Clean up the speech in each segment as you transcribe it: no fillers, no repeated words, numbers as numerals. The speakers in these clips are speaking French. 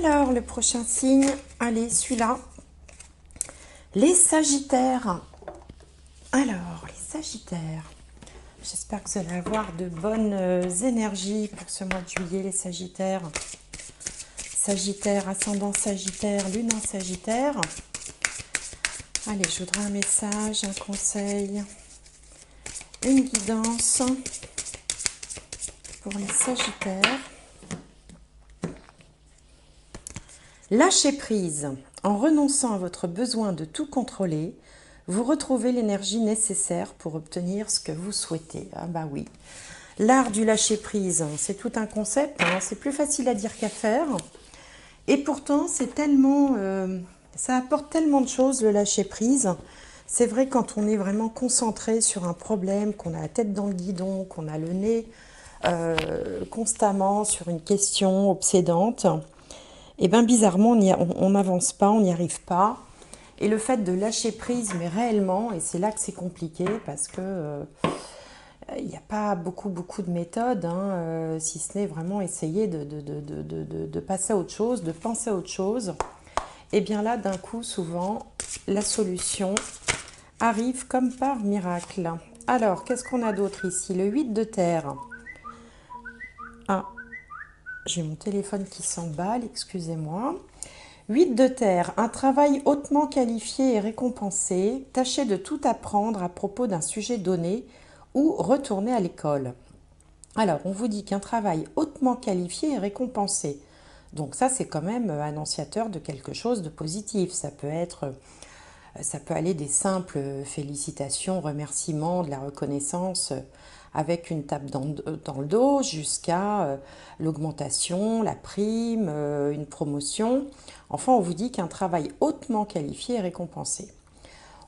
Alors, le prochain signe, allez, celui-là. Les Sagittaires. Alors, les Sagittaires. J'espère que vous allez avoir de bonnes énergies pour ce mois de juillet, les Sagittaires. Sagittaire, ascendant Sagittaire, lune en Sagittaire. Allez, je voudrais un message, un conseil, une guidance pour les Sagittaires. Lâchez prise. En renonçant à votre besoin de tout contrôler, vous retrouvez l'énergie nécessaire pour obtenir ce que vous souhaitez. Ah bah oui. L'art du lâcher prise, c'est tout un concept, hein. C'est plus facile à dire qu'à faire. Et pourtant, c'est tellement, ça apporte tellement de choses, le lâcher prise. C'est vrai, quand on est vraiment concentré sur un problème, qu'on a la tête dans le guidon, qu'on a le nez constamment sur une question obsédante, et bien bizarrement, on n'avance pas, on n'y arrive pas. Et le fait de lâcher prise, mais réellement, et c'est là que c'est compliqué, parce que il n'y a pas beaucoup de méthodes, hein, si ce n'est vraiment essayer de passer à autre chose, de penser à autre chose. Et bien là, d'un coup, souvent, la solution arrive comme par miracle. Alors, qu'est-ce qu'on a d'autre ici? Le 8 de terre. Ah, j'ai mon téléphone qui s'emballe, excusez-moi. 8 de terre, un travail hautement qualifié et récompensé. Tâchez de tout apprendre à propos d'un sujet donné ou retournez à l'école. Alors, on vous dit qu'un travail hautement qualifié est récompensé. Donc ça, c'est quand même annonciateur de quelque chose de positif. Ça peut aller des simples félicitations, remerciements, de la reconnaissance avec une tape dans le dos, jusqu'à l'augmentation, la prime, une promotion. Enfin, on vous dit qu'un travail hautement qualifié est récompensé.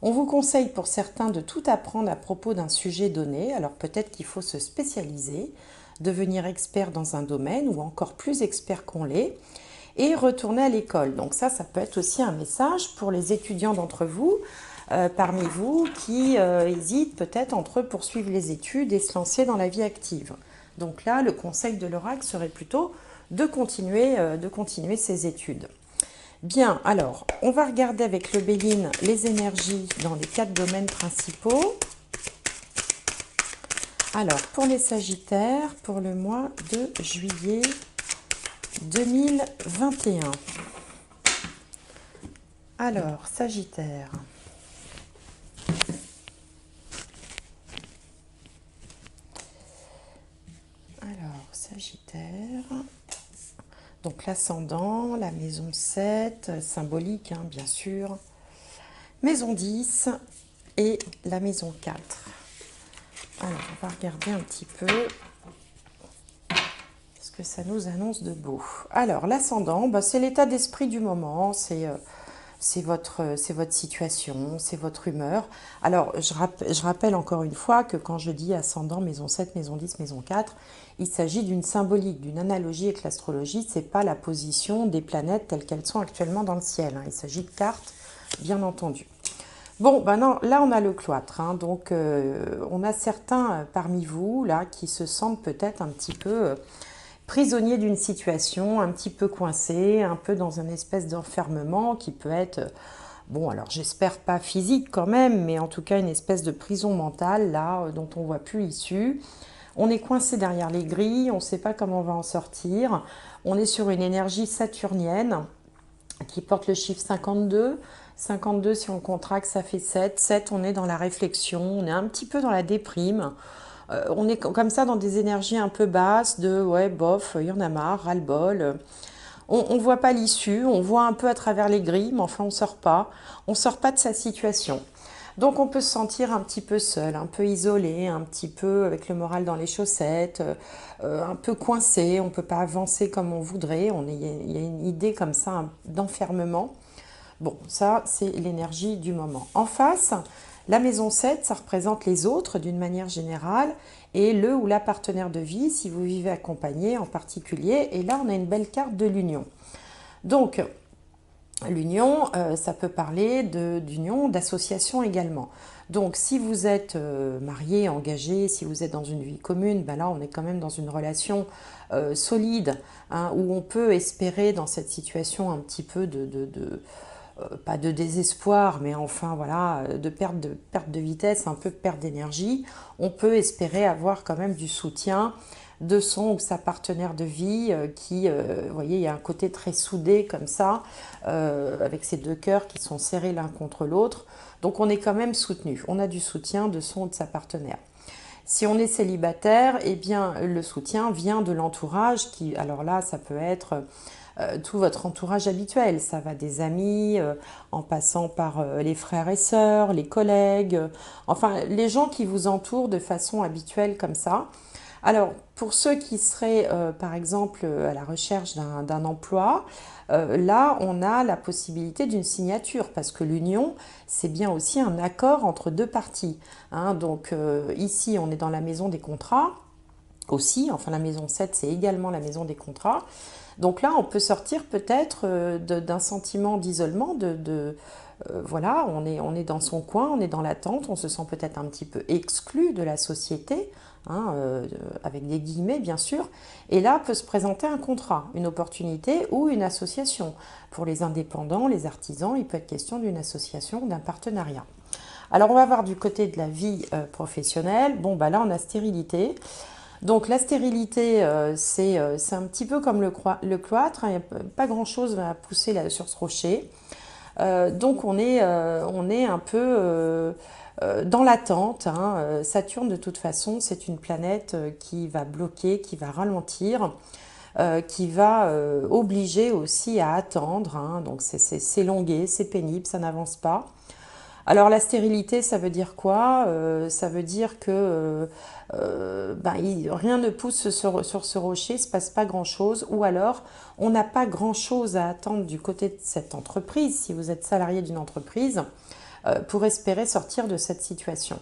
On vous conseille pour certains de tout apprendre à propos d'un sujet donné. Alors peut-être qu'il faut se spécialiser, devenir expert dans un domaine ou encore plus expert qu'on l'est, et retourner à l'école. Donc ça peut être aussi un message pour les étudiants d'entre vous, parmi vous, qui hésitent peut-être entre poursuivre les études et se lancer dans la vie active. Donc là, le conseil de l'oracle serait plutôt de continuer ses études. Bien, alors, on va regarder avec le Béline les énergies dans les 4 domaines principaux. Alors, pour les Sagittaires, pour le mois de juillet 2021. Alors, Sagittaire. Alors, Sagittaire. Donc l'ascendant, la maison 7, symbolique, hein, bien sûr. Maison 10 et la maison 4. Alors, on va regarder un petit peu ce que ça nous annonce de beau. Alors, l'ascendant, c'est l'état d'esprit du moment, c'est votre situation, c'est votre humeur. Alors, je rappelle encore une fois que quand je dis ascendant, maison 7, maison 10, maison 4, il s'agit d'une symbolique, d'une analogie avec l'astrologie. Ce n'est pas la position des planètes telles qu'elles sont actuellement dans le ciel, hein. Il s'agit de cartes, bien entendu. Bon, non, là on a le cloître, hein. Donc on a certains parmi vous là qui se sentent peut-être un petit peu prisonniers d'une situation, un petit peu coincés, un peu dans une espèce d'enfermement qui peut être, bon alors j'espère pas physique quand même, mais en tout cas une espèce de prison mentale là dont on voit plus l'issue. On est coincé derrière les grilles, on ne sait pas comment on va en sortir. On est sur une énergie saturnienne qui porte le chiffre 52. 52, si on contracte, ça fait 7. 7, on est dans la réflexion, on est un petit peu dans la déprime. On est comme ça dans des énergies un peu basses, de ouais, bof, il y en a marre, ras-le-bol. On ne voit pas l'issue, on voit un peu à travers les grilles, mais enfin on ne sort pas. On ne sort pas de sa situation. Donc on peut se sentir un petit peu seul, un peu isolé, un petit peu avec le moral dans les chaussettes, un peu coincé, on ne peut pas avancer comme on voudrait, il y a une idée comme ça d'enfermement. Bon, ça c'est l'énergie du moment. En face, la maison 7, ça représente les autres d'une manière générale, et le ou la partenaire de vie, si vous vivez accompagné en particulier, et là on a une belle carte de l'union. Donc, L'union, ça peut parler d'union, d'association également. Donc si vous êtes marié, engagé, si vous êtes dans une vie commune, ben là on est quand même dans une relation solide, hein, où on peut espérer dans cette situation un petit peu pas de désespoir, mais enfin voilà, perte de vitesse, un peu de perte d'énergie, on peut espérer avoir quand même du soutien de son ou sa partenaire de vie vous voyez, il y a un côté très soudé comme ça, avec ces deux cœurs qui sont serrés l'un contre l'autre. Donc on est quand même soutenu, on a du soutien de son ou de sa partenaire. Si on est célibataire, eh bien le soutien vient de l'entourage qui, alors là, ça peut être tout votre entourage habituel. Ça va des amis, en passant par les frères et sœurs, les collègues, enfin les gens qui vous entourent de façon habituelle comme ça. Alors, pour ceux qui seraient, par exemple, à la recherche d'un emploi, là, on a la possibilité d'une signature, parce que l'union, c'est bien aussi un accord entre deux parties, hein. Donc, ici, on est dans la maison des contrats, aussi, enfin la maison 7, c'est également la maison des contrats. Donc là, on peut sortir peut-être d'un sentiment d'isolement, voilà, on est dans son coin, on est dans l'attente, on se sent peut-être un petit peu exclu de la société, hein, avec des guillemets bien sûr, et là peut se présenter un contrat, une opportunité ou une association. Pour les indépendants, les artisans, il peut être question d'une association, d'un partenariat. Alors on va voir du côté de la vie professionnelle. Bon, bah là on a stérilité. Donc la stérilité, c'est un petit peu comme le cloître, hein, il n'y a pas grand-chose à pousser là, sur ce rocher. Donc on est un peu dans l'attente, hein. Saturne, de toute façon, c'est une planète qui va bloquer, qui va ralentir, qui va obliger aussi à attendre, hein. Donc c'est longué, c'est pénible, ça n'avance pas. Alors la stérilité, ça veut dire quoi? Ça veut dire que rien ne pousse sur ce rocher, il ne se passe pas grand-chose, ou alors on n'a pas grand-chose à attendre du côté de cette entreprise, si vous êtes salarié d'une entreprise, pour espérer sortir de cette situation.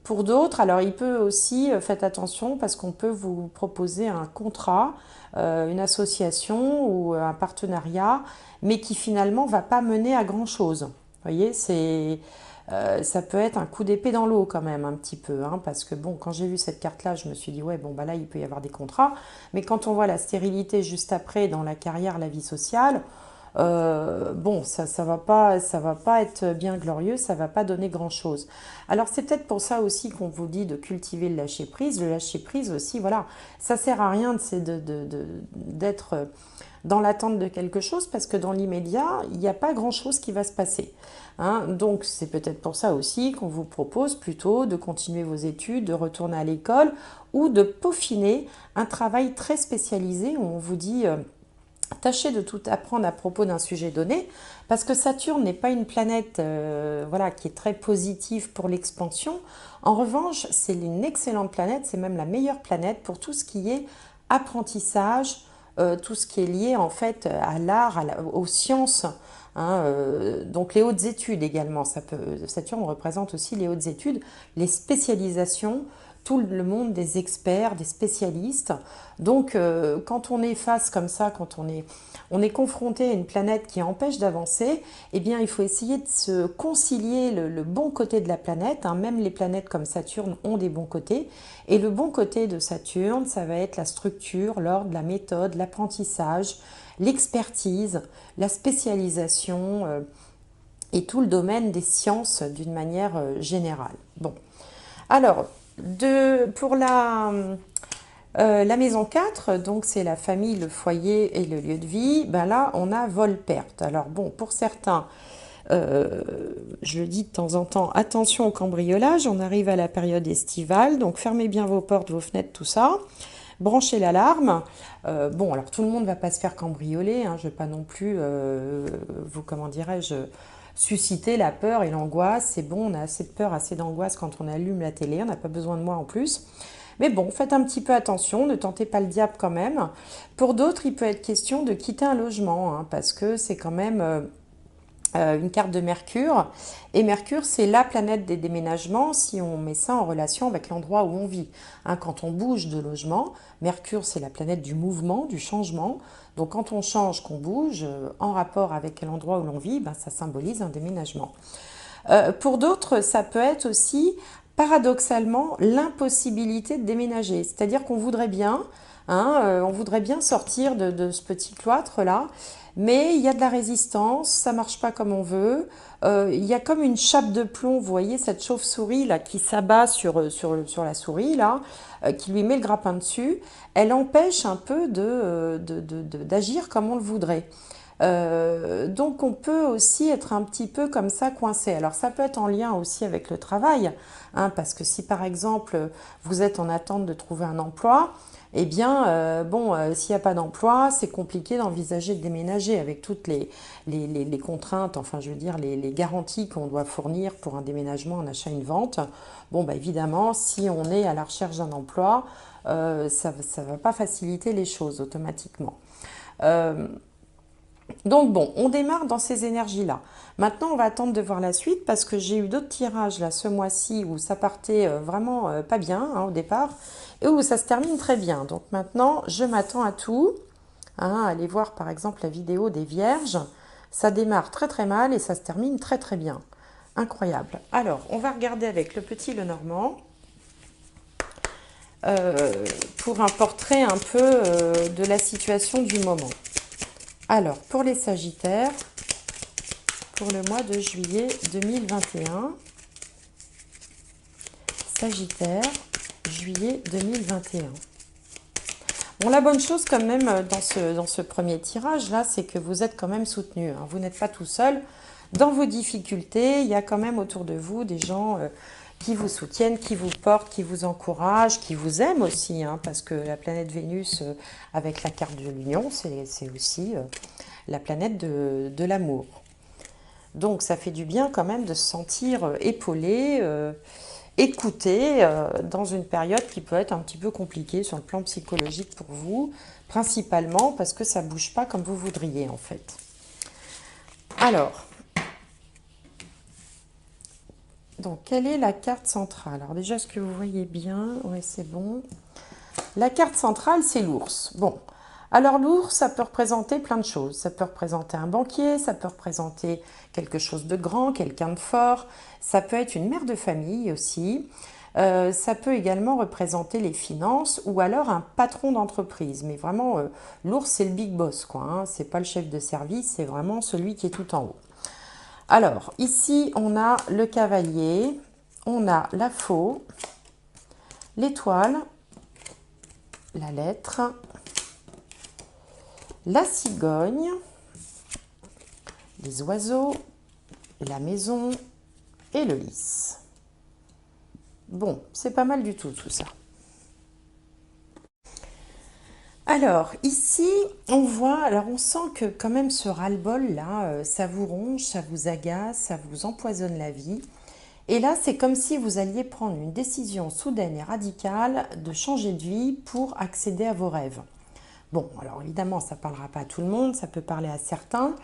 Pour d'autres, alors il peut aussi, faites attention, parce qu'on peut vous proposer un contrat, une association ou un partenariat, mais qui finalement ne va pas mener à grand-chose. Vous voyez, ça peut être un coup d'épée dans l'eau quand même, un petit peu, hein, parce que bon, quand j'ai vu cette carte-là, je me suis dit, ouais, bon, bah là, il peut y avoir des contrats, mais quand on voit la stérilité juste après dans la carrière, la vie sociale, bon, ça va pas être bien glorieux, ça va pas donner grand-chose. Alors c'est peut-être pour ça aussi qu'on vous dit de cultiver le lâcher-prise. Le lâcher-prise aussi, voilà, ça sert à rien d'être dans l'attente de quelque chose, parce que dans l'immédiat, il n'y a pas grand-chose qui va se passer, hein. Donc c'est peut-être pour ça aussi qu'on vous propose plutôt de continuer vos études, de retourner à l'école ou de peaufiner un travail très spécialisé où on vous dit tâchez de tout apprendre à propos d'un sujet donné, parce que Saturne n'est pas une planète voilà, qui est très positive pour l'expansion. En revanche, c'est une excellente planète, c'est même la meilleure planète pour tout ce qui est apprentissage, tout ce qui est lié en fait à l'art, aux sciences, hein, donc les hautes études également. Saturne représente aussi les hautes études, les spécialisations, tout le monde des experts, des spécialistes. Donc quand on est face comme ça, quand on est confronté à une planète qui empêche d'avancer, eh bien il faut essayer de se concilier le bon côté de la planète, hein. Même les planètes comme Saturne ont des bons côtés. Et le bon côté de Saturne, ça va être la structure, l'ordre, la méthode, l'apprentissage, l'expertise, la spécialisation et tout le domaine des sciences d'une manière générale. Bon, alors, pour la maison 4, donc c'est la famille, le foyer et le lieu de vie, ben là on a vol-perte. Alors bon, pour certains, je le dis de temps en temps, attention au cambriolage, on arrive à la période estivale, donc fermez bien vos portes, vos fenêtres, tout ça. Branchez l'alarme. Bon, alors tout le monde ne va pas se faire cambrioler, hein, je ne vais pas non plus, comment dirais-je, susciter la peur et l'angoisse. C'est bon, on a assez de peur, assez d'angoisse quand on allume la télé, on n'a pas besoin de moi en plus. Mais bon, faites un petit peu attention, ne tentez pas le diable quand même. Pour d'autres, il peut être question de quitter un logement, hein, parce que c'est quand même une carte de Mercure. Et Mercure, c'est la planète des déménagements si on met ça en relation avec l'endroit où on vit. Hein, quand on bouge de logement, Mercure, c'est la planète du mouvement, du changement. Donc quand on change, qu'on bouge, en rapport avec l'endroit où l'on vit, ben, ça symbolise un déménagement. Pour d'autres, ça peut être aussi paradoxalement l'impossibilité de déménager. C'est-à-dire qu'on voudrait bien, hein, on voudrait bien sortir de ce petit cloître-là, mais il y a de la résistance, ça ne marche pas comme on veut. Il y a comme une chape de plomb, vous voyez cette chauve-souris là qui s'abat sur la souris là, qui lui met le grappin dessus. Elle empêche un peu d'agir comme on le voudrait. Donc on peut aussi être un petit peu comme ça coincé. Alors ça peut être en lien aussi avec le travail, hein, parce que si par exemple vous êtes en attente de trouver un emploi, eh bien s'il n'y a pas d'emploi, c'est compliqué d'envisager de déménager avec toutes les contraintes, enfin je veux dire les garanties qu'on doit fournir pour un déménagement, un achat, une vente. Bon bah évidemment, si on est à la recherche d'un emploi, ça ne va pas faciliter les choses automatiquement. Donc bon, on démarre dans ces énergies-là. Maintenant, on va attendre de voir la suite parce que j'ai eu d'autres tirages là ce mois-ci où ça partait vraiment pas bien hein, au départ et où ça se termine très bien. Donc maintenant, je m'attends à tout. Hein, allez voir par exemple la vidéo des Vierges. Ça démarre très très mal et ça se termine très très bien. Incroyable. Alors, on va regarder avec le petit Lenormand pour un portrait un peu de la situation du moment. Alors, pour les Sagittaires, pour le mois de juillet 2021, Sagittaire, juillet 2021. Bon, la bonne chose quand même dans ce premier tirage là, c'est que vous êtes quand même soutenu. Hein. Vous n'êtes pas tout seul dans vos difficultés. Il y a quand même autour de vous des gens qui vous soutiennent, qui vous portent, qui vous encouragent, qui vous aiment aussi. Hein, parce que la planète Vénus, avec la carte de l'union, c'est aussi la planète de l'amour. Donc ça fait du bien quand même de se sentir épaulé, écouté dans une période qui peut être un petit peu compliquée sur le plan psychologique pour vous, principalement parce que ça ne bouge pas comme vous voudriez en fait. Alors, donc quelle est la carte centrale? Alors déjà, est-ce que vous voyez bien? Oui, c'est bon. La carte centrale, c'est l'ours. Bon, alors l'ours, ça peut représenter plein de choses. Ça peut représenter un banquier, ça peut représenter quelque chose de grand, quelqu'un de fort. Ça peut être une mère de famille aussi. Ça peut également représenter les finances ou alors un patron d'entreprise. Mais vraiment, l'ours, c'est le big boss, quoi. Hein. C'est pas le chef de service, c'est vraiment celui qui est tout en haut. Alors, ici, on a le cavalier, on a la faux, l'étoile, la lettre, la cigogne, les oiseaux, la maison et le lys. Bon, c'est pas mal du tout ça. Alors, ici, on voit, alors on sent que quand même ce ras-le-bol là, ça vous ronge, ça vous agace, ça vous empoisonne la vie. Et là, c'est comme si vous alliez prendre une décision soudaine et radicale de changer de vie pour accéder à vos rêves. Bon, alors évidemment, ça ne parlera pas à tout le monde, ça peut parler à certains,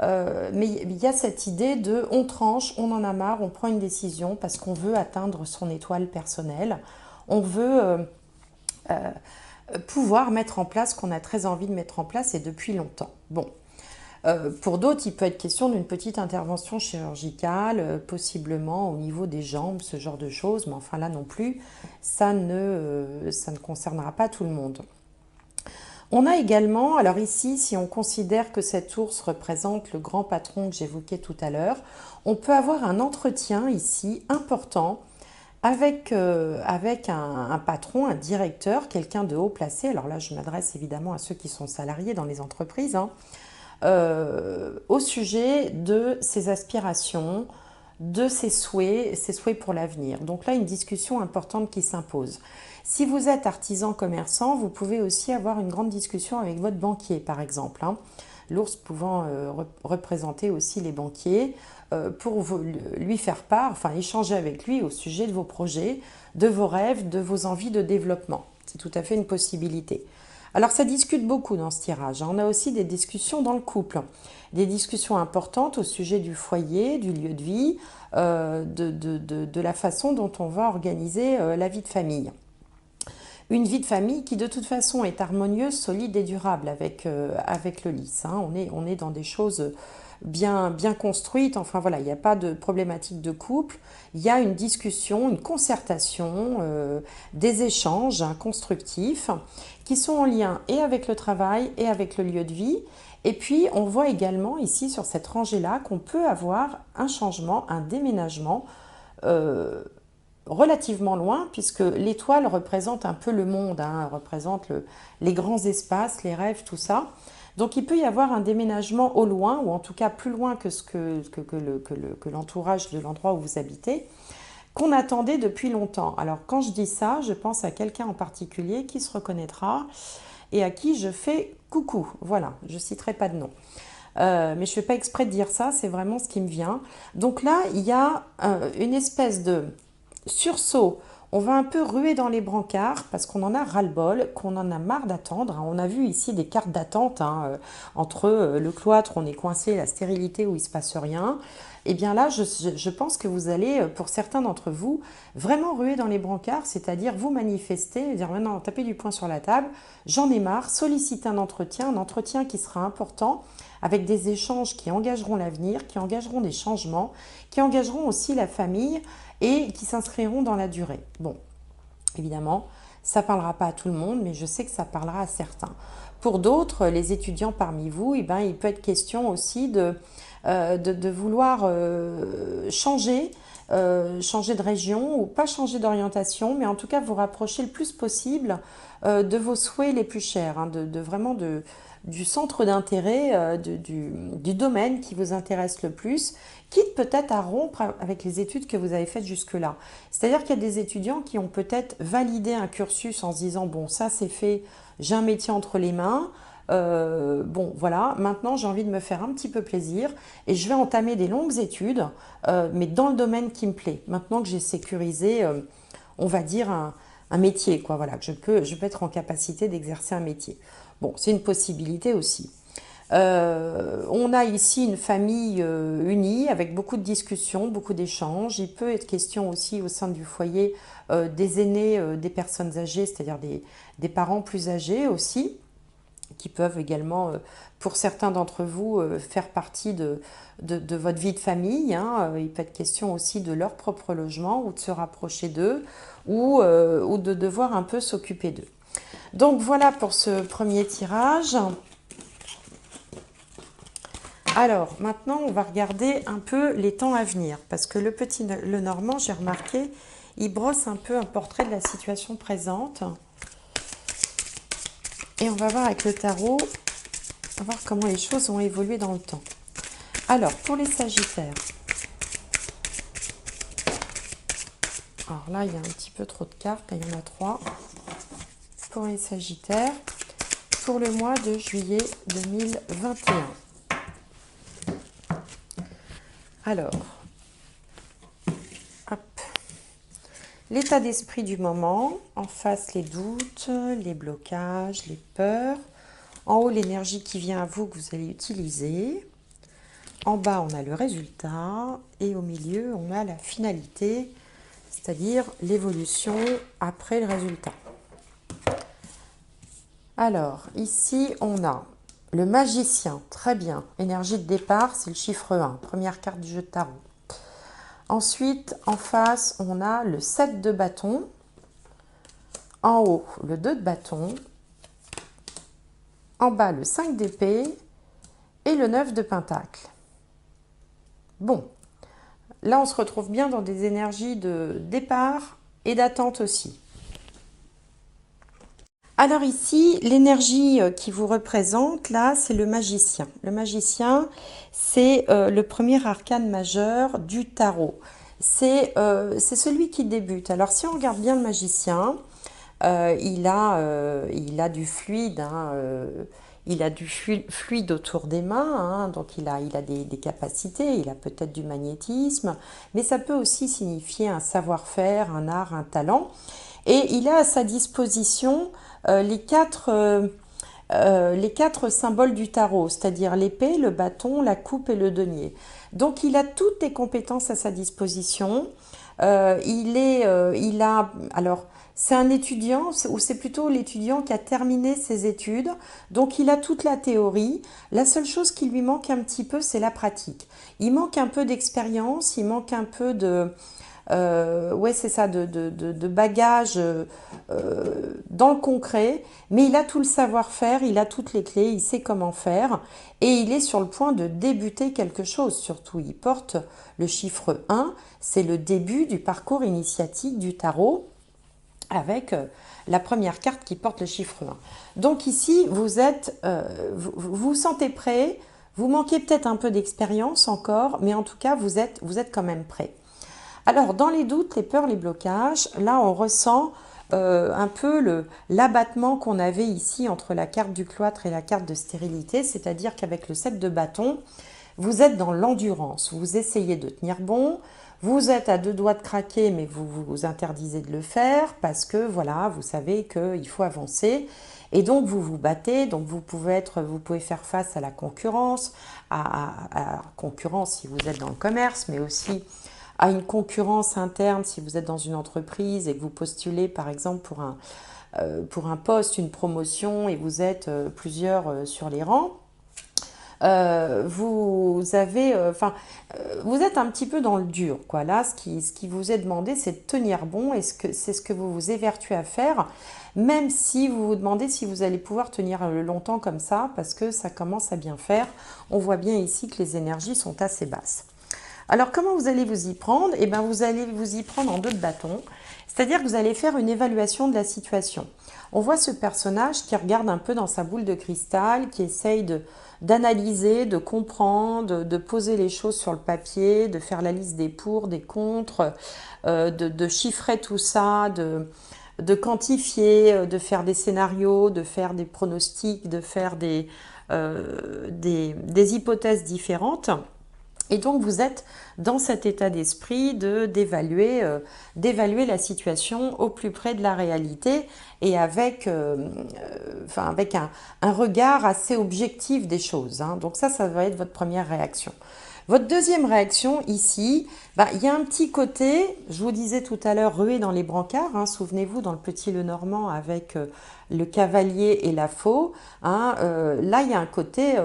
mais il y a cette idée de on tranche, on en a marre, on prend une décision parce qu'on veut atteindre son étoile personnelle, on veut pouvoir mettre en place ce qu'on a très envie de mettre en place et depuis longtemps. Bon. Pour d'autres, il peut être question d'une petite intervention chirurgicale, possiblement au niveau des jambes, ce genre de choses, mais enfin là non plus, ça ne concernera pas tout le monde. On a également, alors ici, si on considère que cet ours représente le grand patron que j'évoquais tout à l'heure, on peut avoir un entretien ici important avec un patron, un directeur, quelqu'un de haut placé. Alors là, je m'adresse évidemment à ceux qui sont salariés dans les entreprises, hein, au sujet de ses aspirations, de ses souhaits pour l'avenir. Donc là, une discussion importante qui s'impose. Si vous êtes artisan commerçant, vous pouvez aussi avoir une grande discussion avec votre banquier, par exemple. Hein. L'ours pouvant représenter aussi les banquiers pour lui faire part, enfin échanger avec lui au sujet de vos projets, de vos rêves, de vos envies de développement. C'est tout à fait une possibilité. Alors ça discute beaucoup dans ce tirage, hein. On a aussi des discussions dans le couple, des discussions importantes au sujet du foyer, du lieu de vie, de la façon dont on va organiser la vie de famille. Une vie de famille qui de toute façon est harmonieuse, solide et durable avec le lys, hein. On est dans des choses bien construites, enfin voilà, il n'y a pas de problématique de couple, il y a une discussion, une concertation, des échanges, hein, constructifs qui sont en lien et avec le travail et avec le lieu de vie. Et puis on voit également ici sur cette rangée-là qu'on peut avoir un changement, un déménagement euh, relativement loin, puisque l'étoile représente un peu le monde, hein, elle représente les grands espaces, les rêves, tout ça. Donc il peut y avoir un déménagement au loin, ou en tout cas plus loin que, que l'entourage de l'endroit où vous habitez, qu'on attendait depuis longtemps. Alors quand je dis ça, je pense à quelqu'un en particulier qui se reconnaîtra et à qui je fais coucou. Voilà, je ne citerai pas de nom. Mais je ne fais pas exprès de dire ça, c'est vraiment ce qui me vient. Donc là, il y a une espèce de sursaut. On va un peu ruer dans les brancards parce qu'on en a ras-le-bol, qu'on en a marre d'attendre. On a vu ici des cartes d'attente, hein, entre le cloître, on est coincé, la stérilité où il ne se passe rien. Et bien là, je pense que vous allez, pour certains d'entre vous, vraiment ruer dans les brancards, c'est-à-dire vous manifester, dire maintenant taper du poing sur la table, j'en ai marre, solliciter un entretien qui sera important, avec des échanges qui engageront l'avenir, qui engageront des changements, qui engageront aussi la famille et qui s'inscriront dans la durée. Bon, évidemment, ça ne parlera pas à tout le monde, mais je sais que ça parlera à certains. Pour d'autres, les étudiants parmi vous, eh ben, il peut être question aussi de vouloir changer de région ou pas changer d'orientation, mais en tout cas vous rapprocher le plus possible de vos souhaits les plus chers, hein, vraiment du centre d'intérêt, du domaine qui vous intéresse le plus, quitte peut-être à rompre avec les études que vous avez faites jusque-là. C'est-à-dire qu'il y a des étudiants qui ont peut-être validé un cursus en se disant, bon, ça c'est fait, j'ai un métier entre les mains, bon voilà, maintenant j'ai envie de me faire un petit peu plaisir et je vais entamer des longues études, mais dans le domaine qui me plaît. Maintenant que j'ai sécurisé, on va dire, un métier, quoi, voilà, que je peux être en capacité d'exercer un métier. Bon, c'est une possibilité aussi. On a ici une famille unie avec beaucoup de discussions, beaucoup d'échanges. Il peut être question aussi au sein du foyer des aînés, des personnes âgées, c'est-à-dire des parents plus âgés aussi, qui peuvent également, pour certains d'entre vous, faire partie de votre vie de famille, hein. Il peut être question aussi de leur propre logement ou de se rapprocher d'eux ou de devoir un peu s'occuper d'eux. Donc voilà pour ce premier tirage. Alors maintenant on va regarder un peu les temps à venir parce que le petit Lenormand, j'ai remarqué, il brosse un peu un portrait de la situation présente. Et on va voir avec le tarot, on va voir comment les choses ont évolué dans le temps. Alors pour les Sagittaires, alors là il y a un petit peu trop de cartes, là, il y en a 3. Pour les Sagittaires, pour le mois de juillet 2021. Alors, hop. L'état d'esprit du moment, en face les doutes, les blocages, les peurs. En haut, l'énergie qui vient à vous que vous allez utiliser. En bas, on a le résultat. Et au milieu, on a la finalité, c'est-à-dire l'évolution après le résultat. Alors, ici, on a le magicien. Très bien. Énergie de départ, c'est le chiffre 1. Première carte du jeu de tarot. Ensuite, en face, on a le 7 de bâton. En haut, le 2 de bâton. En bas, le 5 d'épée. Et le 9 de pentacle. Bon. Là, on se retrouve bien dans des énergies de départ et d'attente aussi. Alors ici, l'énergie qui vous représente, là, c'est le magicien. Le magicien, c'est le premier arcane majeur du tarot. C'est celui qui débute. Alors si on regarde bien le magicien, il a du fluide, hein, il a du fluide autour des mains, hein, donc il a des capacités, il a peut-être du magnétisme, mais ça peut aussi signifier un savoir-faire, un art, un talent. Et il a à sa disposition les quatre les 4 symboles du tarot, c'est-à-dire l'épée, le bâton, la coupe et le denier. Donc il a toutes les compétences à sa disposition. Il a, alors c'est un étudiant, ou c'est plutôt l'étudiant qui a terminé ses études, donc il a toute la théorie. La seule chose qui lui manque un petit peu, c'est la pratique. Il manque un peu d'expérience, il manque un peu de, ouais, c'est ça, de bagages dans le concret, mais il a tout le savoir-faire, il a toutes les clés, il sait comment faire, et il est sur le point de débuter quelque chose. Surtout, il porte le chiffre 1, c'est le début du parcours initiatique du tarot, avec la première carte qui porte le chiffre 1. Donc ici, vous sentez prêt, vous manquez peut-être un peu d'expérience encore, mais en tout cas, vous êtes quand même prêt. Alors, dans les doutes, les peurs, les blocages, là, on ressent un peu l'abattement qu'on avait ici entre la carte du cloître et la carte de stérilité, c'est-à-dire qu'avec le 7 de bâton, vous êtes dans l'endurance, vous essayez de tenir bon, vous êtes à 2 doigts de craquer, mais vous vous interdisez de le faire parce que, voilà, vous savez qu'il faut avancer. Et donc, vous vous battez, donc vous pouvez faire face à la concurrence, à la concurrence si vous êtes dans le commerce, mais aussi à une concurrence interne si vous êtes dans une entreprise et que vous postulez par exemple pour un poste, une promotion et vous êtes plusieurs sur les rangs. Vous avez, vous êtes un petit peu dans le dur, quoi. Là, ce qui vous est demandé, c'est de tenir bon, et c'est ce que vous vous évertuez à faire, même si vous vous demandez si vous allez pouvoir tenir longtemps comme ça, parce que ça commence à bien faire. On voit bien ici que les énergies sont assez basses. Alors, comment vous allez vous y prendre? Eh bien, vous allez vous y prendre en 2 de bâton, c'est-à-dire que vous allez faire une évaluation de la situation. On voit ce personnage qui regarde un peu dans sa boule de cristal, qui essaye d'analyser, de comprendre, de poser les choses sur le papier, de faire la liste des pour, des contre, de chiffrer tout ça, de quantifier, de faire des scénarios, de faire des pronostics, de faire des hypothèses différentes. Et donc vous êtes dans cet état d'esprit d'évaluer la situation au plus près de la réalité et avec un regard assez objectif des choses, hein. Donc ça va être votre première réaction. Votre deuxième réaction ici, il y a un petit côté, je vous disais tout à l'heure, rué dans les brancards, hein, souvenez-vous dans le Petit Lenormand avec le cavalier et la faux, hein, là il y a un côté...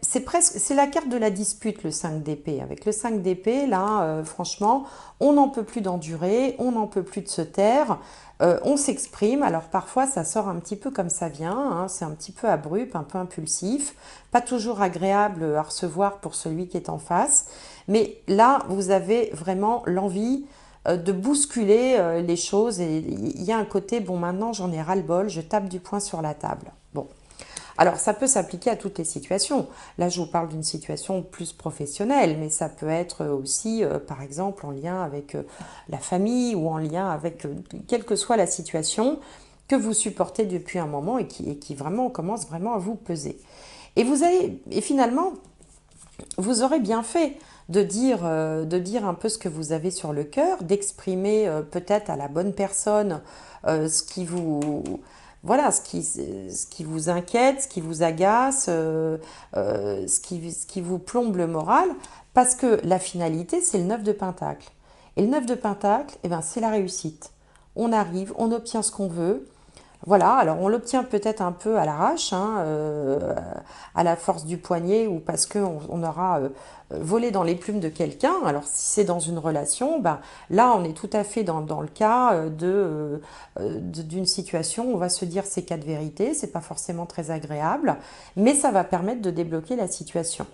c'est la carte de la dispute, le 5 d'épée. Avec le 5 d'épée, là, franchement, on n'en peut plus d'endurer, on n'en peut plus de se taire, on s'exprime. Alors parfois, ça sort un petit peu comme ça vient, hein, c'est un petit peu abrupt, un peu impulsif, pas toujours agréable à recevoir pour celui qui est en face. Mais là, vous avez vraiment l'envie de bousculer les choses et il y a un côté, bon, maintenant j'en ai ras-le-bol, je tape du poing sur la table. Bon. Alors, ça peut s'appliquer à toutes les situations. Là, je vous parle d'une situation plus professionnelle, mais ça peut être aussi, par exemple, en lien avec la famille ou en lien avec, quelle que soit la situation que vous supportez depuis un moment et qui vraiment commence vraiment à vous peser. Et finalement, vous aurez bien fait de dire un peu ce que vous avez sur le cœur, d'exprimer peut-être à la bonne personne ce qui vous... Voilà, ce qui vous inquiète, ce qui vous agace, ce qui vous plombe le moral, parce que la finalité, c'est le 9 de Pentacle. Et le 9 de Pentacle, eh ben, c'est la réussite. On arrive, on obtient ce qu'on veut. Voilà, alors on l'obtient peut-être un peu à l'arrache, hein, à la force du poignet ou parce qu'on aura volé dans les plumes de quelqu'un. Alors si c'est dans une relation, là on est tout à fait dans le cas d'une situation où on va se dire ces 4 vérités, c'est pas forcément très agréable, mais ça va permettre de débloquer la situation.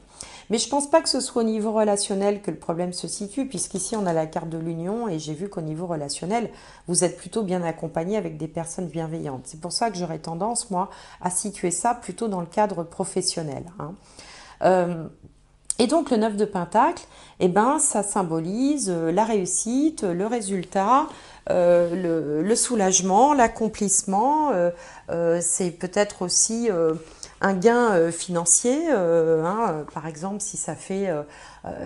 Mais je ne pense pas que ce soit au niveau relationnel que le problème se situe, puisqu'ici on a la carte de l'union et j'ai vu qu'au niveau relationnel, vous êtes plutôt bien accompagné avec des personnes bienveillantes. C'est pour ça que j'aurais tendance, moi, à situer ça plutôt dans le cadre professionnel, hein. Et donc le 9 de Pentacle, eh ben, ça symbolise la réussite, le résultat, le soulagement, l'accomplissement. C'est peut-être aussi un gain financier, hein, par exemple si ça fait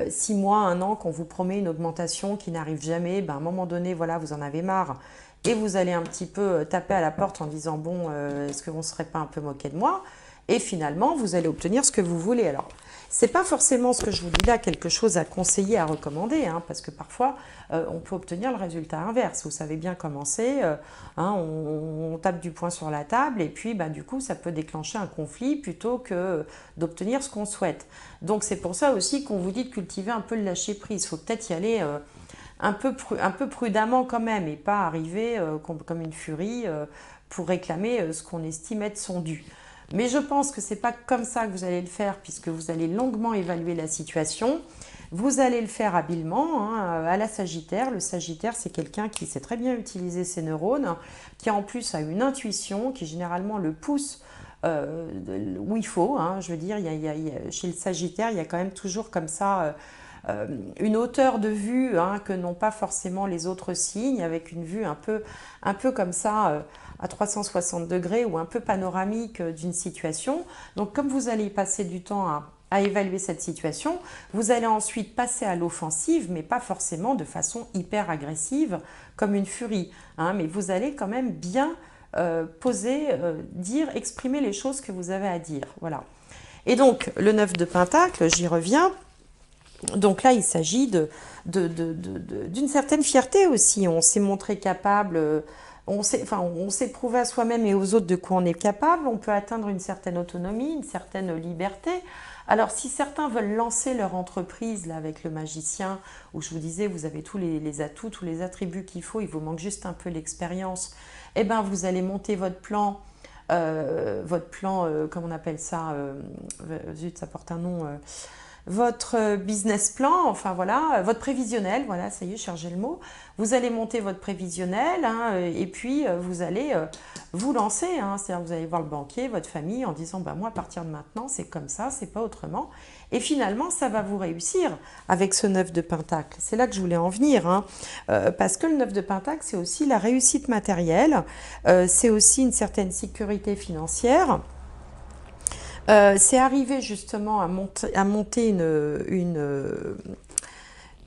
6 mois, 1 an qu'on vous promet une augmentation qui n'arrive jamais, à un moment donné, voilà, vous en avez marre. et vous allez un petit peu taper à la porte en disant bon, est-ce qu'on ne serait pas un peu moqué de moi? Et finalement, vous allez obtenir ce que vous voulez. Alors, c'est pas forcément ce que je vous dis là, quelque chose à conseiller, à recommander, hein, parce que parfois, on peut obtenir le résultat inverse. Vous savez bien comment c'est, hein, on tape du poing sur la table et puis bah, du coup, ça peut déclencher un conflit plutôt que d'obtenir ce qu'on souhaite. Donc, c'est pour ça aussi qu'on vous dit de cultiver un peu le lâcher-prise. Il faut peut-être y aller un peu prudemment quand même et pas arriver comme une furie pour réclamer ce qu'on estime être son dû. Mais je pense que ce n'est pas comme ça que vous allez le faire puisque vous allez longuement évaluer la situation. Vous allez le faire habilement, hein, à la Sagittaire. Le Sagittaire, c'est quelqu'un qui sait très bien utiliser ses neurones, qui en plus a une intuition, qui généralement le pousse où il faut. Hein. Je veux dire, chez le Sagittaire, il y a quand même toujours comme ça une hauteur de vue hein, que n'ont pas forcément les autres signes, avec une vue un peu comme ça à 360 degrés ou un peu panoramique d'une situation. Donc comme vous allez passer du temps à évaluer cette situation, vous allez ensuite passer à l'offensive, mais pas forcément de façon hyper agressive comme une furie. Hein, mais vous allez quand même bien poser, dire, exprimer les choses que vous avez à dire. Voilà. Et donc le 9 de Pentacle, j'y reviens. Donc là, il s'agit d'une certaine fierté aussi. On s'est montré capable, on s'est prouvé à soi-même et aux autres de quoi on est capable. On peut atteindre une certaine autonomie, une certaine liberté. Alors, si certains veulent lancer leur entreprise là, avec le magicien, où je vous disais, vous avez tous les atouts, tous les attributs qu'il faut, il vous manque juste un peu l'expérience, eh bien, vous allez monter votre plan, comment on appelle ça, zut, ça porte un nom, votre business plan, enfin voilà, votre prévisionnel, voilà, ça y est, cherchez le mot. Vous allez monter votre prévisionnel hein, et puis vous allez vous lancer. Hein, c'est-à-dire vous allez voir le banquier, votre famille en disant bah, moi à partir de maintenant c'est comme ça, c'est pas autrement. Et finalement ça va vous réussir avec ce 9 de Pentacle. C'est là que je voulais en venir. Hein, parce que le 9 de Pentacle c'est aussi la réussite matérielle, c'est aussi une certaine sécurité financière. C'est arrivé justement à monter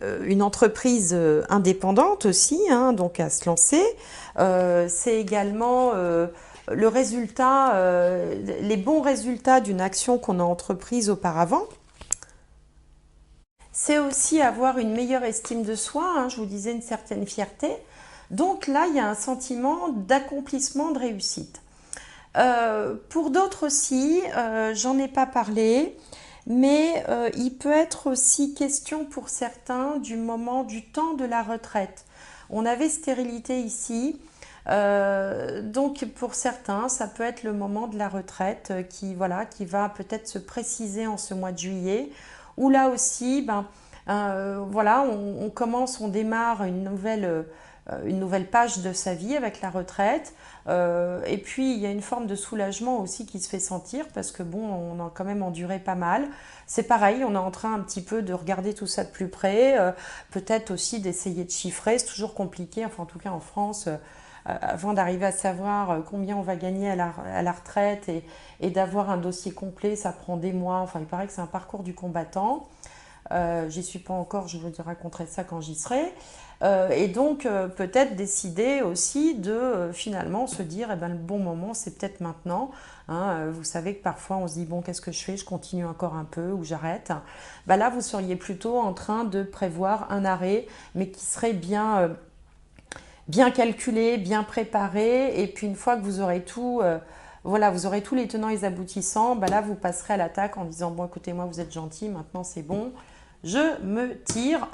une entreprise indépendante aussi, hein, donc à se lancer. C'est également le résultat, les bons résultats d'une action qu'on a entreprise auparavant. C'est aussi avoir une meilleure estime de soi, hein, je vous disais une certaine fierté. Donc là, il y a un sentiment d'accomplissement, de réussite. Pour d'autres aussi, j'en ai pas parlé, mais il peut être aussi question pour certains du temps de la retraite. On avait stérilité ici, donc pour certains, ça peut être le moment de la retraite voilà, qui va peut-être se préciser en ce mois de juillet, où là aussi, ben, voilà, on démarre une nouvelle page de sa vie avec la retraite. Et puis il y a une forme de soulagement aussi qui se fait sentir parce que bon, on a quand même enduré pas mal. C'est pareil, on est en train un petit peu de regarder tout ça de plus près, peut-être aussi d'essayer de chiffrer. C'est toujours compliqué, enfin en tout cas en France, avant d'arriver à savoir combien on va gagner à la retraite et d'avoir un dossier complet, ça prend des mois. Enfin il paraît que c'est un parcours du combattant. J'y suis pas encore, je vous raconterai ça quand j'y serai. Et donc peut-être décider aussi de finalement se dire eh ben, le bon moment c'est peut-être maintenant. Hein, vous savez que parfois on se dit bon qu'est-ce que je fais, je continue encore un peu ou j'arrête. Ben là vous seriez plutôt en train de prévoir un arrêt mais qui serait bien calculé, bien préparé et puis une fois que vous aurez tout... voilà, vous aurez tous les tenants et les aboutissants. Ben là, vous passerez à l'attaque en disant bon, écoutez, moi, vous êtes gentil, maintenant c'est bon, je me tire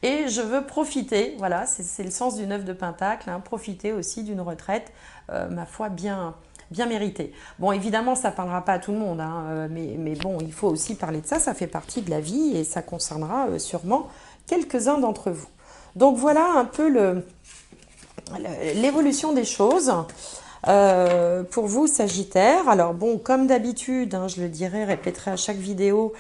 et je veux profiter. Voilà, c'est le sens du 9 de Pentacle, hein, profiter aussi d'une retraite, ma foi, bien méritée. Bon, évidemment, ça ne parlera pas à tout le monde, hein, mais bon, il faut aussi parler de ça, ça fait partie de la vie et ça concernera sûrement quelques-uns d'entre vous. Donc voilà un peu l'évolution des choses. Pour vous, Sagittaire, alors bon, comme d'habitude, hein, je le dirai, répéterai à chaque vidéo,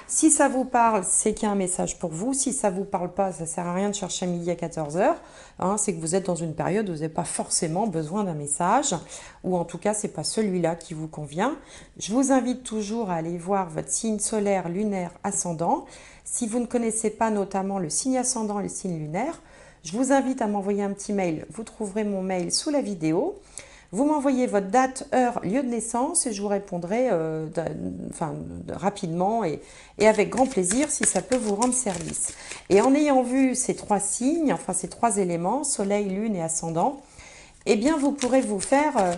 si ça vous parle, c'est qu'il y a un message pour vous. Si ça ne vous parle pas, ça ne sert à rien de chercher à midi à 14h. Hein, c'est que vous êtes dans une période où vous n'avez pas forcément besoin d'un message, ou en tout cas, ce n'est pas celui-là qui vous convient. Je vous invite toujours à aller voir votre signe solaire, lunaire, ascendant. Si vous ne connaissez pas notamment le signe ascendant et le signe lunaire, Je vous invite à m'envoyer un petit mail. Vous trouverez mon mail sous la vidéo. Vous m'envoyez votre date, heure, lieu de naissance et je vous répondrai rapidement et avec grand plaisir si ça peut vous rendre service. Et en ayant vu ces 3 signes, enfin ces 3 éléments, soleil, lune et ascendant, eh bien vous pourrez vous faire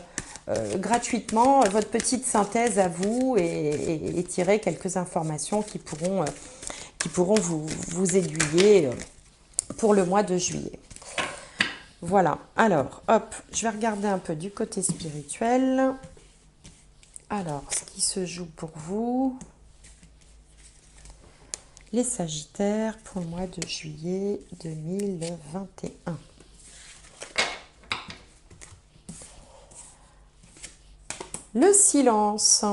gratuitement votre petite synthèse à vous et tirer quelques informations qui pourront vous aiguiller pour le mois de juillet. Voilà, alors, hop, je vais regarder un peu du côté spirituel. Alors, ce qui se joue pour vous, les Sagittaires pour le mois de juillet 2021. Le silence.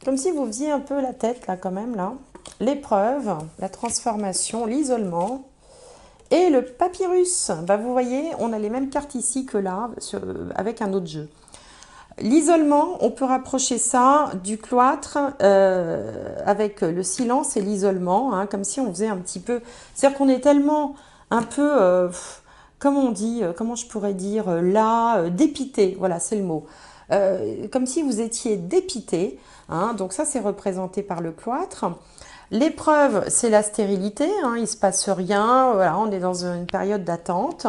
Comme si vous faisiez un peu la tête, là, quand même, là. L'épreuve, la transformation, l'isolement. Et le papyrus, bah vous voyez, on a les mêmes cartes ici que là, avec un autre jeu. L'isolement, on peut rapprocher ça du cloître avec le silence et l'isolement, hein, comme si on faisait un petit peu... C'est-à-dire qu'on est tellement un peu, comment on dit, comment je pourrais dire, là, dépité, voilà, c'est le mot. Comme si vous étiez dépité, hein, donc ça c'est représenté par le cloître. L'épreuve, c'est la stérilité, hein, il ne se passe rien, voilà, on est dans une période d'attente,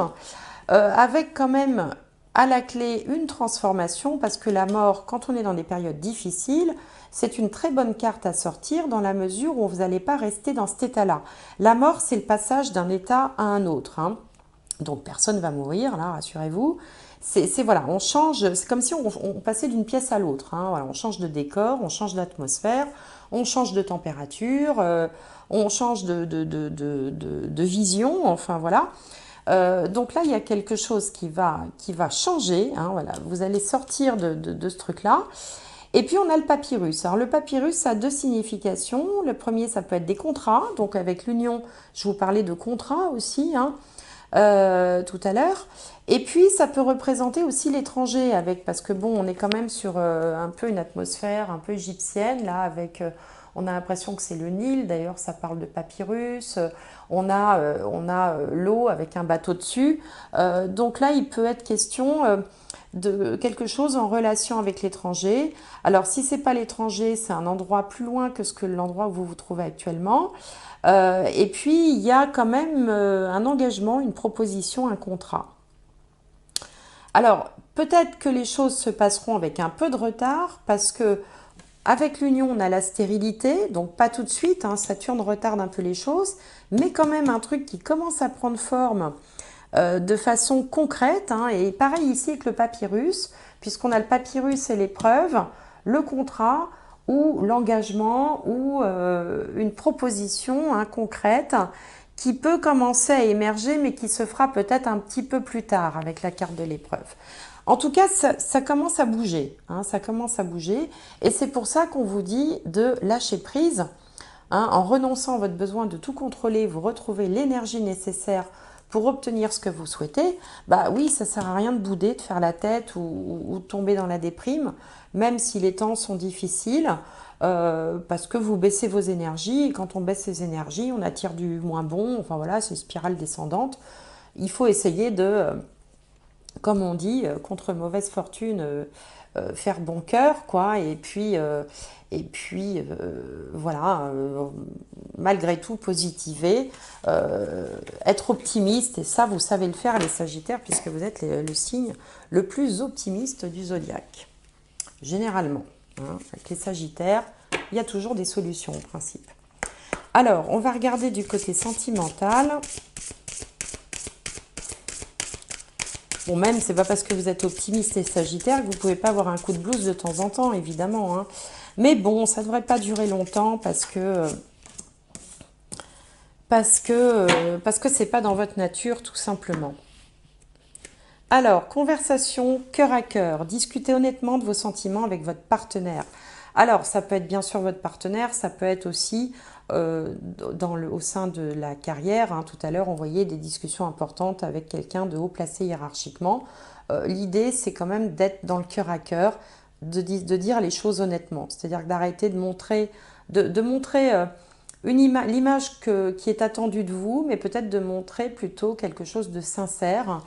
avec quand même à la clé une transformation, parce que la mort, quand on est dans des périodes difficiles, c'est une très bonne carte à sortir dans la mesure où vous n'allez pas rester dans cet état-là. La mort, c'est le passage d'un état à un autre, hein. Donc personne ne va mourir, là, rassurez-vous. Voilà, on change, c'est comme si on passait d'une pièce à l'autre, hein, voilà, on change de décor, on change d'atmosphère, on change de température, on change de vision, enfin voilà. Donc là, il y a quelque chose qui va changer, hein, voilà, vous allez sortir de ce truc-là. Et puis on a le papyrus. Alors le papyrus, ça a 2 significations. Le premier, ça peut être des contrats, donc avec l'union, je vous parlais de contrats aussi, hein, tout à l'heure. Et puis ça peut représenter aussi l'étranger parce que bon, on est quand même sur un peu une atmosphère un peu égyptienne là, avec on a l'impression que c'est le Nil, d'ailleurs ça parle de papyrus, on a l'eau avec un bateau dessus, donc là il peut être question de quelque chose en relation avec l'étranger. Alors si c'est pas l'étranger, c'est un endroit plus loin que l'endroit où vous vous trouvez actuellement. Et puis il y a quand même un engagement, une proposition, un contrat. Alors peut-être que les choses se passeront avec un peu de retard parce que avec l'union on a la stérilité, donc pas tout de suite, hein, Saturne retarde un peu les choses, mais quand même un truc qui commence à prendre forme de façon concrète, hein, et pareil ici avec le papyrus, puisqu'on a le papyrus et l'épreuve, le contrat ou l'engagement ou une proposition, hein, concrète qui peut commencer à émerger mais qui se fera peut-être un petit peu plus tard avec la carte de l'épreuve. En tout cas, ça commence à bouger, hein, ça commence à bouger et c'est pour ça qu'on vous dit de lâcher prise, hein, en renonçant à votre besoin de tout contrôler, vous retrouvez l'énergie nécessaire pour obtenir ce que vous souhaitez. Bah oui, ça sert à rien de bouder, de faire la tête ou de tomber dans la déprime, même si les temps sont difficiles, parce que vous baissez vos énergies, et quand on baisse ses énergies, on attire du moins bon, enfin voilà, c'est une spirale descendante. Il faut essayer de, comme on dit, contre mauvaise fortune, faire bon cœur, quoi, et puis voilà, malgré tout positiver, être optimiste, et ça vous savez le faire les Sagittaires puisque vous êtes le signe le plus optimiste du zodiaque, généralement, hein. Avec les Sagittaires, il y a toujours des solutions en principe. Alors, on va regarder du côté sentimental. Bon, même, c'est pas parce que vous êtes optimiste et Sagittaire que vous pouvez pas avoir un coup de blues de temps en temps, évidemment, hein. Mais bon, ça devrait pas durer longtemps parce que c'est pas dans votre nature, tout simplement. Alors, conversation cœur à cœur. Discutez honnêtement de vos sentiments avec votre partenaire. Alors, ça peut être bien sûr votre partenaire, ça peut être aussi au sein de la carrière, hein. Tout à l'heure, on voyait des discussions importantes avec quelqu'un de haut placé hiérarchiquement. L'idée, c'est quand même d'être dans le cœur à cœur, de dire les choses honnêtement. C'est-à-dire d'arrêter de montrer l'image qui est attendue de vous, mais peut-être de montrer plutôt quelque chose de sincère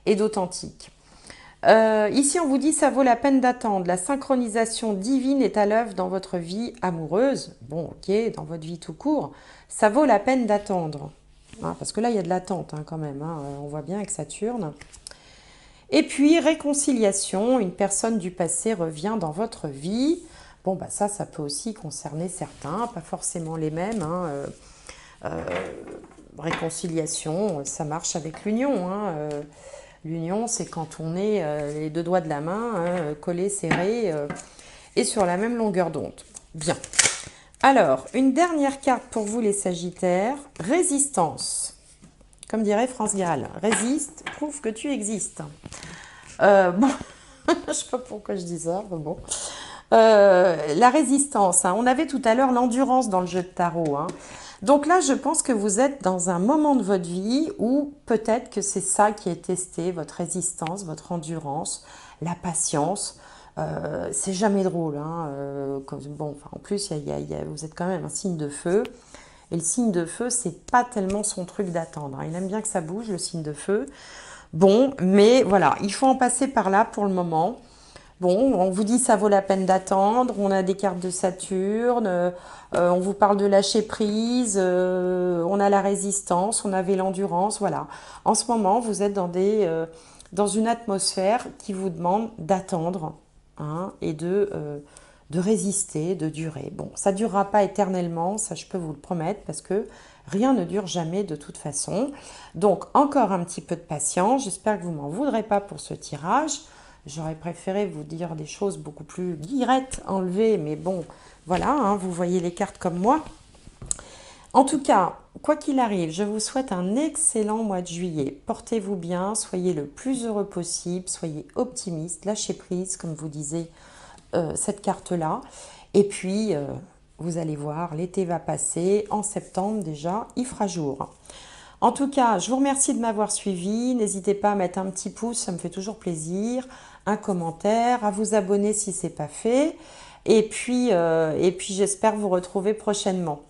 et d'authentique. Ici, on vous dit ça vaut la peine d'attendre. La synchronisation divine est à l'œuvre dans votre vie amoureuse. Bon, ok, dans votre vie tout court, ça vaut la peine d'attendre. Hein, parce que là, il y a de l'attente quand même. Hein, on voit bien avec Saturne. Et puis, réconciliation, une personne du passé revient dans votre vie. Bon, bah ça peut aussi concerner certains, pas forcément les mêmes. Hein, réconciliation, ça marche avec l'union. Hein, l'union, c'est quand on est les deux doigts de la main, hein, collés, serrés, et sur la même longueur d'onde. Bien. Alors, une dernière carte pour vous les Sagittaires. Résistance. Comme dirait France Gall, résiste, prouve que tu existes. Bon, je ne sais pas pourquoi je dis ça, mais bon. La résistance, hein. On avait tout à l'heure l'endurance dans le jeu de tarot. Hein. Donc là, je pense que vous êtes dans un moment de votre vie où peut-être que c'est ça qui est testé, votre résistance, votre endurance, la patience. C'est jamais drôle. Hein. Bon, enfin, en plus, vous êtes quand même un signe de feu. Et le signe de feu, c'est pas tellement son truc d'attendre. Hein. Il aime bien que ça bouge, le signe de feu. Bon, mais voilà, il faut en passer par là pour le moment. Bon, on vous dit ça vaut la peine d'attendre, on a des cartes de Saturne, on vous parle de lâcher prise, on a la résistance, on avait l'endurance, voilà. En ce moment, vous êtes dans une atmosphère qui vous demande d'attendre hein, et de résister, de durer. Bon, ça ne durera pas éternellement, ça je peux vous le promettre, parce que rien ne dure jamais de toute façon. Donc, encore un petit peu de patience, j'espère que vous ne m'en voudrez pas pour ce tirage. J'aurais préféré vous dire des choses beaucoup plus directes, enlevées, mais bon, voilà, hein, vous voyez les cartes comme moi. En tout cas, quoi qu'il arrive, je vous souhaite un excellent mois de juillet. Portez-vous bien, soyez le plus heureux possible, soyez optimiste, lâchez prise, comme vous disiez cette carte-là. Et puis, vous allez voir, l'été va passer. En septembre déjà, il fera jour. En tout cas, je vous remercie de m'avoir suivi. N'hésitez pas à mettre un petit pouce, ça me fait toujours plaisir. Un commentaire, à vous abonner si ce n'est pas fait. Et puis j'espère vous retrouver prochainement.